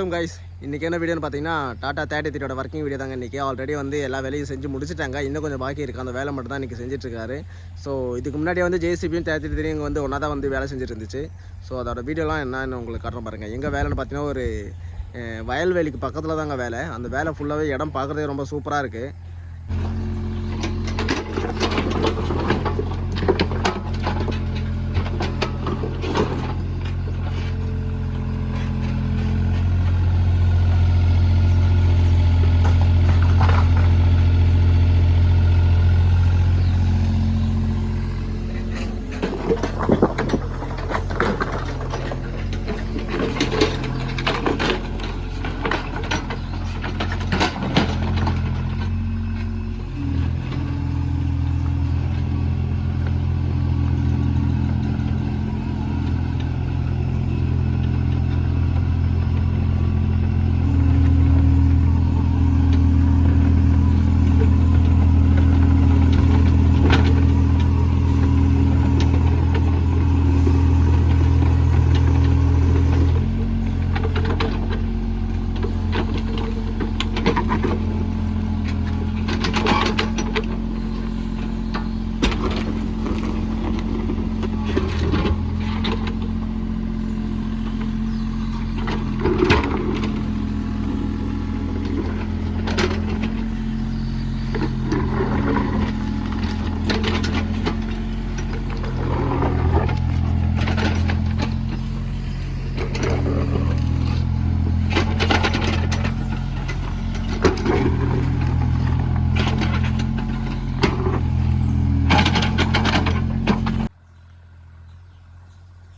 Welcome guys. இன்றைக்கி என்ன வீடியோன்னு பார்த்தீங்கன்னா டாடா 33 ஒர்க்கிங் வீடியோ தாங்க. இன்றைக்கி ஆல்ரெடி வந்து எல்லா வேலையும் செஞ்சு முடிச்சிட்டாங்க. இன்னும் கொஞ்சம் பாக்கி இருக்குது. அந்த வேலை மட்டும் தான் இன்றைக்கி செஞ்சுட்ருக்காரு. ஸோ இதுக்கு முன்னாடி வந்து ஜேசிபியும் 33 இங்கே வந்து ஒன்றா தான் வந்து வேலை செஞ்சுட்டு இருந்துச்சு. ஸோ அதோட வீடியோலாம் என்னன்னு உங்களுக்கு காட்டுறேன் பாருங்கள். எங்கள் வேலைன்னு பார்த்தீங்கன்னா ஒரு வயல்வெளிக்கு பக்கத்தில் தாங்க வேலை. அந்த வேலை ஃபுல்லாகவே இடம் பார்க்குறதே ரொம்ப சூப்பராக இருக்குது.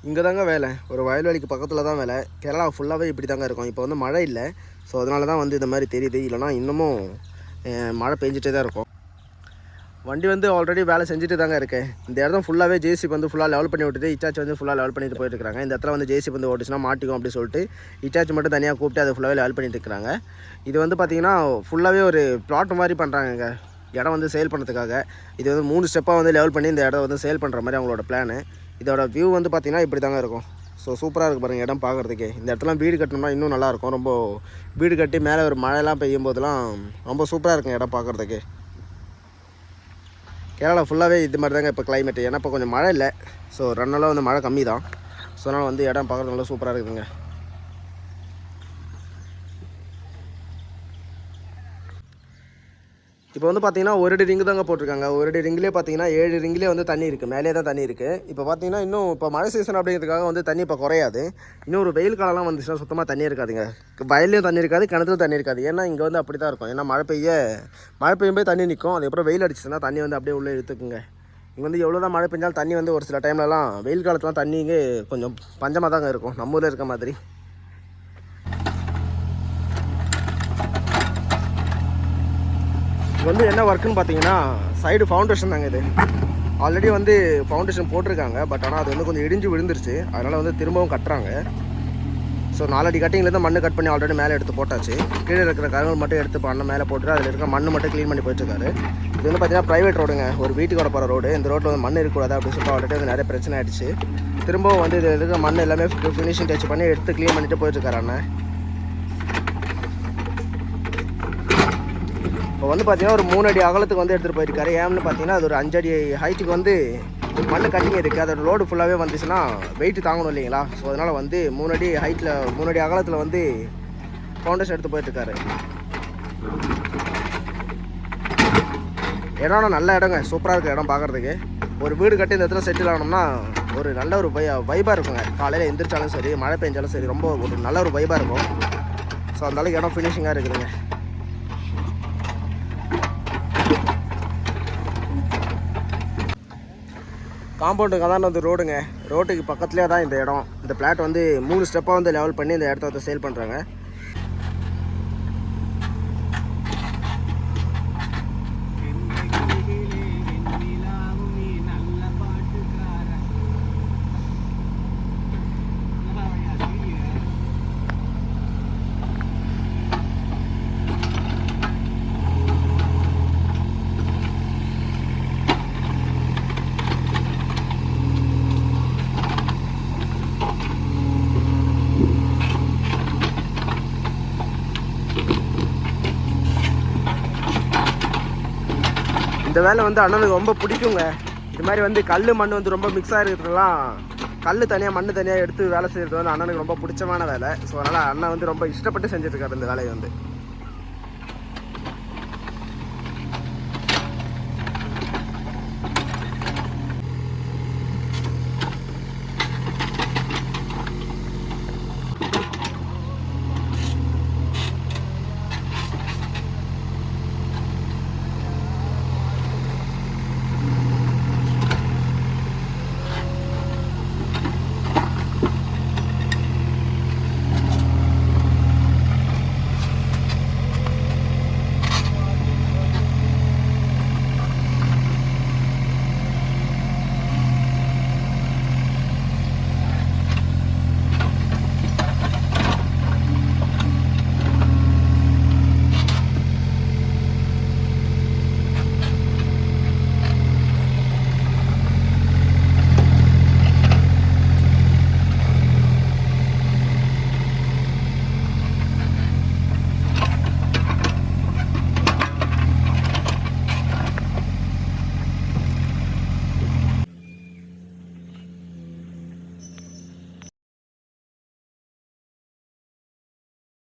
இங்கே தாங்க வேலை, ஒரு வயல்வெளிக்கு பக்கத்தில் தான் வேலை. கேரளா ஃபுல்லாகவே இப்படி தாங்க இருக்கும். இப்போ வந்து மழை இல்லை, ஸோ அதனால தான் வந்து இந்த மாதிரி தெரியுது. இல்லைனா இன்னமும் மழை பெஞ்சிட்டே தான் இருக்கும். வண்டி வந்து ஆல்ரெடி வேலை செஞ்சுட்டு தாங்க இருக்கேன். இந்த இடத்துல ஃபுல்லாகவே ஜேசிபி வந்து ஃபுல்லாக லெவல் பண்ணி விட்டுட்டு இட்டாச்சி வந்து ஃபுல்லாக லெவல் பண்ணிட்டு போயிட்டு இருக்காங்க. இந்த இடத்துல வந்து ஜேசிபி வந்து ஓடிச்சுன்னா மாட்டிக்கும் அப்படின்னு சொல்லிட்டு இட்டாச்சி மட்டும் தனியாக கூப்பிட்டு அதை ஃபுல்லாகவே லெவல் பண்ணிட்டு இருக்கிறாங்க. இது வந்து பார்த்திங்கன்னா ஃபுல்லாகவே ஒரு பிளாட் மாதிரி பண்ணுறாங்க. இடம் வந்து சேல் பண்ணுறதுக்காக இது வந்து 3 ஸ்டெப்பாக வந்து லெவல் பண்ணி இந்த இடம் வந்து சேல் பண்ணுற மாதிரி அவங்களோட பிளானு. இதோட வியூ வந்து பார்த்திங்கன்னா இப்படி தாங்க இருக்கும். ஸோ சூப்பராக இருக்குது பாருங்கள் இடம் பார்க்குறதுக்கே. இந்த இடத்துல வீடு கட்டணும்னா இன்னும் நல்லாயிருக்கும். ரொம்ப வீடு கட்டி மேலே ஒரு மழைலாம் பெய்யும் போதெல்லாம் ரொம்ப சூப்பராக இருக்கும் இடம் பார்க்குறதுக்கு. கேரளா ஃபுல்லாகவே இது மாதிரி தாங்க இப்போ கிளைமேட்டு. ஏன்னா இப்போ கொஞ்சம் மழை இல்லை, ஸோ 2 நாளாக வந்து மழை கம்மி தான். ஸோ அதனால் வந்து இடம் பார்க்குறது நல்லா சூப்பராக இருக்குதுங்க. இப்போ வந்து பார்த்திங்கன்னா ஒரு அடி ரிங்கு தாங்க போட்டிருக்காங்க. ஒரு அடி ரிங்கிலே பார்த்திங்கன்னா 7 ரிங்கிலே வந்து தண்ணி இருக்குது. மேலே தான் தண்ணி இருக்குது. இப்போ பார்த்திங்கன்னா இன்னும் இப்போ மழை சீசன் அப்படிங்கிறதுக்காக வந்து தண்ணி இப்போ குறையாது. இன்னும் ஒரு வெயில் காலம்லாம் வந்துச்சுன்னா சுத்தமாக தண்ணி இருக்காதுங்க. வயல்லையும் தண்ணி இருக்காது, கிணத்துலையும் தண்ணி இருக்காது. ஏன்னா இங்கே வந்து அப்படி தான் இருக்கும். ஏன்னா மழை பெய்யும் போய் தண்ணி நிற்கும். அதுக்கப்புறம் வெயில் அடிச்சுன்னா தண்ணி வந்து அப்படியே உள்ளே இழுத்துக்குங்க. இங்கே வந்து எவ்வளோ தான் மழை பெஞ்சாலும் தண்ணி வந்து ஒரு சில டைம்லலாம் வெயில் காலத்துலாம் தண்ணி இங்கே கொஞ்சம் பஞ்சமாக தாங்க இருக்கும், நம்ம ஊரில் இருக்க மாதிரி. வந்து என்ன ஒர்க்குன்னு பார்த்தீங்கன்னா சைடு ஃபவுண்டேஷன் தாங்க. இது ஆல்ரெடி வந்து ஃபவுண்டேஷன் போட்டிருக்காங்க, பட் ஆனால் அது வந்து கொஞ்சம் இடிஞ்சு விழுந்துருச்சு. அதனால் வந்து திரும்பவும் கட்டுறாங்க. ஸோ 4 அடி கட்டிங்லேருந்து மண்ணு கட் பண்ணி ஆல்ரெடி மேலே எடுத்து போட்டாச்சு. கீழே இருக்கிற கருங்கல் மட்டும் எடுத்து பண்ண மேலே போட்டுட்டு அதில் இருக்க மண்ணு மட்டும் க்ளீன் பண்ணி போயிட்டுருக்காரு. இது வந்து பார்த்தீங்கன்னா ப்ரைவேட் ரோடுங்க, ஒரு வீட்டுக்கு போகிற ரோடு. இந்த ரோட்டில் வந்து மண் இருக்கக்கூடாது அப்படின்னு சொல்லிட்டு ஆல்ரெடி வந்து நிறைய பிரச்சனை ஆகிடுச்சு. திரும்பவும் வந்து இதில் இருக்க மண் எல்லாமே ஃபினிஷிங் டச் பண்ணி எடுத்து க்ளீன் பண்ணிட்டு போயிட்டுருக்காரு அண்ணன். இப்போ வந்து பார்த்தீங்கன்னா ஒரு 3 அடி அகலத்துக்கு வந்து எடுத்துகிட்டு போயிருக்காரு. ஏன்னு பார்த்தீங்கன்னா அது ஒரு 5 அடி ஹைட்டுக்கு வந்து மண் கட்டிங் இருக்குது. அதோட லோடு ஃபுல்லாகவே வந்துச்சுன்னா வெயிட் தாங்கணும் இல்லைங்களா. ஸோ அதனால் வந்து 3 அடி ஹைட்டில் 3 அடி அகலத்தில் வந்து ஃபவுண்டேஷன் எடுத்து போயிட்டுருக்காரு. இடம்னா நல்ல இடங்க, சூப்பராக இருக்குது இடம் பார்க்குறதுக்கு. ஒரு வீடு கட்டி இந்த இடத்துல செட்டில் ஆனோம்னா ஒரு நல்ல ஒரு வைபாக இருக்குங்க. காலையில் எந்திரிச்சாலும் சரி, மழை பெஞ்சாலும் சரி, ரொம்ப ஒரு நல்ல ஒரு வைபாக இருக்கும். ஸோ அந்தளவுக்கு இடம் ஃபினிஷிங்காக இருக்குதுங்க. காம்பவுண்டுக்கு தான் வந்து ரோடுங்க. ரோட்டுக்கு பக்கத்துலேயே தான் இந்த இடம். இந்த பிளாட் வந்து 3 ஸ்டெப்பாக வந்து லெவல் பண்ணி இந்த இடத்த வந்து சேல் பண்ணுறாங்க. இந்த வேலை வந்து அண்ணனுக்கு ரொம்ப பிடிக்குங்க. இது மாதிரி வந்து கல் மண் வந்து ரொம்ப மிக்ஸ் ஆகிருக்கிறதுலாம் கல் தனியாக மண் தனியாக எடுத்து வேலை செய்கிறது வந்து அண்ணனுக்கு ரொம்ப பிடிச்சமான வேலை. ஸோ அதனால் அண்ணன் வந்து ரொம்ப இஷ்டப்பட்டு செஞ்சுட்ருக்காரு இந்த வேலையை வந்து.